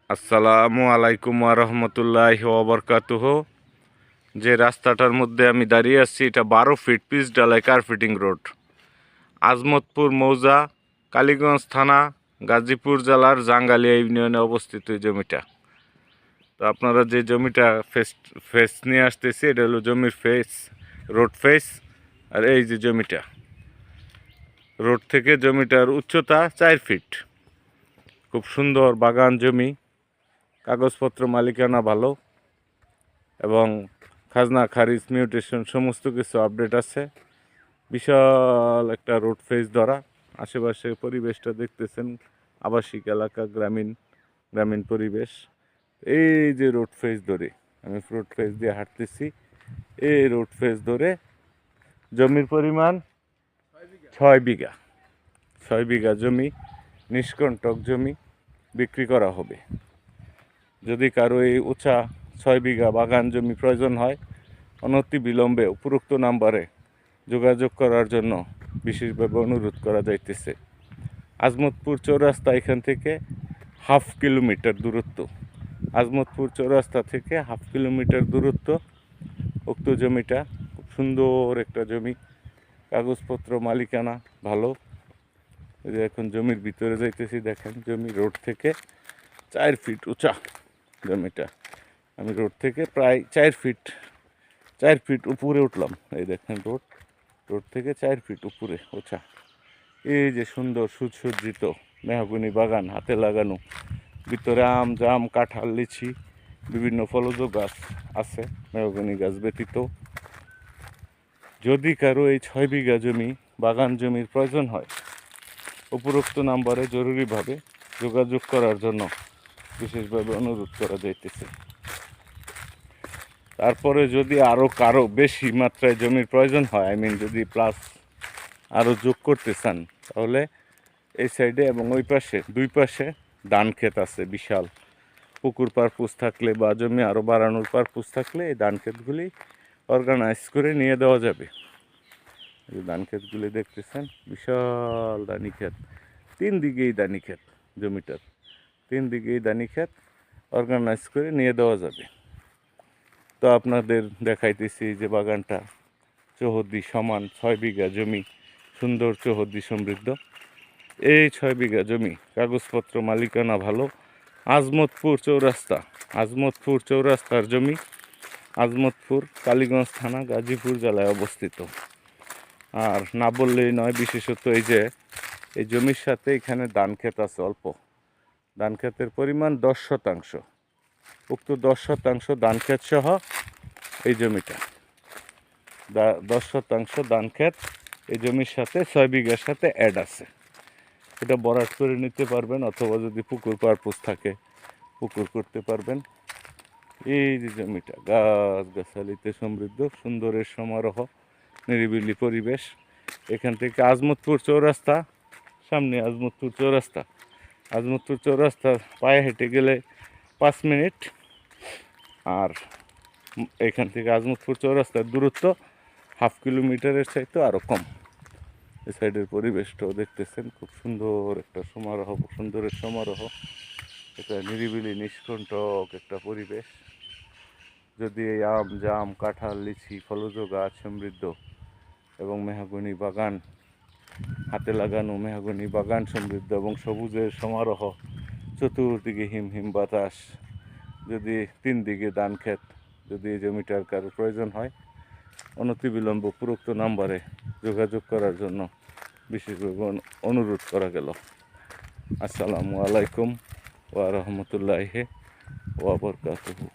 আসসালামু আলাইকুম ওয়া রাহমাতুল্লাহি ওয়া বারাকাতুহু। যে রাস্তাটার মধ্যে আমি দাঁড়িয়ে আছি এটা 12 ফিট পিচ ঢালাই কার্পেটিং রোড, আজমতপুর মৌজা, কালীগঞ্জ থানা, গাজীপুর জেলার জাঙ্গালিয়া ইউনিয়নে অবস্থিত এই জমিটা। তো আপনারা যে জমিটা ফেস নিয়ে আসতেছি এটা হলো জমির ফেস, রোড ফেস। আর এই যে জমিটা, রোড থেকে জমিটার উচ্চতা 4 ফিট। খুব সুন্দর বাগান জমি, কাগজপত্র মালিকানা ভালো এবং খাজনা খারিজ মিউটেশন সমস্ত কিছু আপডেট আছে। বিশাল একটা রোড ফেস ধরা, আশেপাশে পরিবেশটা দেখতেছেন আবাসিক এলাকা, গ্রামীণ পরিবেশ। এই যে রোড ফেস ধরে আমি রোড ফেস দিয়ে হাঁটতেছি, এই রোড ফেস ধরে জমির পরিমাণ 6 বিঘা। 6 বিঘা জমি, নিষ্কণ্টক জমি বিক্রি করা হবে। যদি কারো এই উঁচা 6 বিঘা বাগান জমি প্রয়োজন হয়, অনতি বিলম্বে উপরোক্ত নাম্বারে যোগাযোগ করার জন্য বিশেষভাবে অনুরোধ করা যাইতেছে। আজমতপুর চৌরাস্তা এখান থেকে 1/2 কিলোমিটার দূরত্ব। আজমতপুর চৌরাস্তা থেকে 1/2 কিলোমিটার দূরত্ব। উক্ত জমিটা খুব সুন্দর একটা জমি, কাগজপত্র মালিকানা ভালো। যে এখন জমির ভিতরে যাইতেছি, দেখেন জমি রোড থেকে 4 ফিট উঁচা জমিটা। আমি রোড থেকে প্রায় 4 ফিট উপরে উঠলাম। এই দেখেন রোড থেকে 4 ফিট উপরে উঁচা। এই যে সুন্দর সুসজ্জিত মেহগনি বাগান, হাতে লাগানো, ভিতরে আম, জাম, কাঁঠাল, লিচি, বিভিন্ন ফলজ গাছ আছে মেহগনি গাছ ব্যতীত। যদি কারো এই 6 বিঘা জমি বাগান জমির প্রয়োজন হয়, উপরোক্ত নাম্বারে জরুরিভাবে যোগাযোগ করার জন্য বিশেষভাবে অনুরোধ করা যাইতেছে। তারপরে যদি আরও কারো বেশি মাত্রায় জমির প্রয়োজন হয়, যদি প্লাস আরও যোগ করতে চান, তাহলে এই সাইডে এবং ওই পাশে, দুই পাশে ধান ক্ষেত আছে বিশাল। পুকুর পারপোজ থাকলে বা জমি আরও বাড়ানোর পারপোজ থাকলে এই ধান ক্ষেতগুলি অর্গানাইজ করে নিয়ে দেওয়া যাবে। এই ধান ক্ষেতগুলি দেখতেছেন, বিশাল ধানি ক্ষেত, 3 দিকেই ধানি ক্ষেত, জমিটার 3 দিকেই ধানি ক্ষেত অর্গানাইজ করে নিয়ে দেওয়া যাবে। তো আপনাদের দেখাইতেছি যে বাগানটা চৌহদ্দি সমান, 6 বিঘা জমি, সুন্দর চৌহদ্দি সমৃদ্ধ। এই 6 বিঘা জমি কাগজপত্র মালিকানা ভালো। আজমতপুর চৌরাস্তার জমি, আজমতপুর, কালীগঞ্জ থানা, গাজীপুর জেলায় অবস্থিত। আর না বললেই নয়, বিশেষত এই যে এই জমির সাথে এখানে ধান ক্ষেত আছে অল্প, ধান ক্ষেতের পরিমাণ 10%। উক্ত 10% ধান ক্ষেত সহ এই জমিটা 10% ধান ক্ষেত এই জমির সাথে 6 বিঘার সাথে অ্যাড আছে। এটা বরাট করে নিতে পারবেন, অথবা যদি পুকুর পারপোজ থাকে পুকুর করতে পারবেন। এই যে জমিটা গাছগাছালিতে সমৃদ্ধ, সুন্দরের সমারোহ, নিরিবিলি পরিবেশ। এখান থেকে আজমতপুর চৌরাস্তা, সামনে আজমতপুর চৌরাস্তা পায়ে হেঁটে গেলে 5 মিনিট। আর এখান থেকে আজমতপুর চৌরাস্তার দূরত্ব 1/2 কিলোমিটারের চাইতে আরও কম। এই সাইডের পরিবেশটাও দেখতেছেন, খুব সুন্দর একটা সমারোহ, সুন্দরের সমারোহ। এটা নিরিবিলি নিষ্কণ্টক একটা পরিবেশ। যদি এই আম, জাম, কাঁঠাল, লিচি, ফলজ গাছ সমৃদ্ধ এবং মেহগনি বাগান, হাতে লাগানো মেহগনি বাগান সমৃদ্ধ এবং সবুজের সমারোহ, চতুর্দিকে হিম বাতাস, যদি 3 দিকে ধান ক্ষেত, যদি এই জমিটার কারো প্রয়োজন হয়, অনতিবিলম্ব উপরোক্ত নাম্বারে যোগাযোগ করার জন্য বিশেষভাবে অনুরোধ করা গেল। আসসালামু আলাইকুম ওয়া রাহমাতুল্লাহি ওয়া বারাকাতুহু।